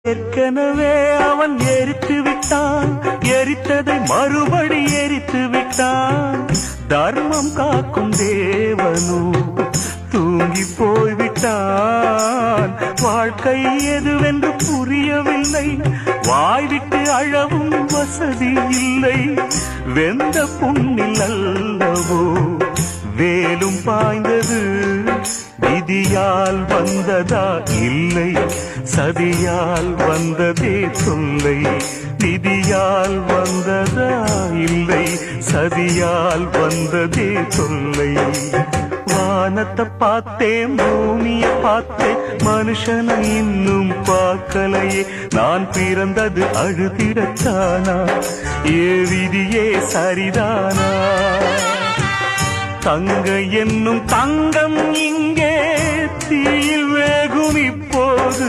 ஏற்கனவே அவன் எரித்து விட்டான், எரித்ததை மறுபடி எரித்து விட்டான். தர்மம் காக்கும் தேவனோ தூங்கி போய்விட்டான். வாழ்க்கை எதுவென்று புரியவில்லை, வாய்விட்டு அழவும் வசதி இல்லை. வெந்த புண்ணில் அல்லவோ வேலும் பாய்ந்தது, விதியால் வந்ததா இல்லை, சதியால் வந்ததே தொல்லை. விதியால் வந்ததா இல்லை, சதியால் வந்ததே தொல்லை. வானத்தை பார்த்தேன், பூமிய பார்த்தேன், மனுஷனை இன்னும் பார்க்கலையே. நான் பிறந்தது அழுதிடத்தானா, ஏ விதியே சரிதானா? தங்க என்னும் தங்கம் இங்கே தீயில் வேகும் இப்போது.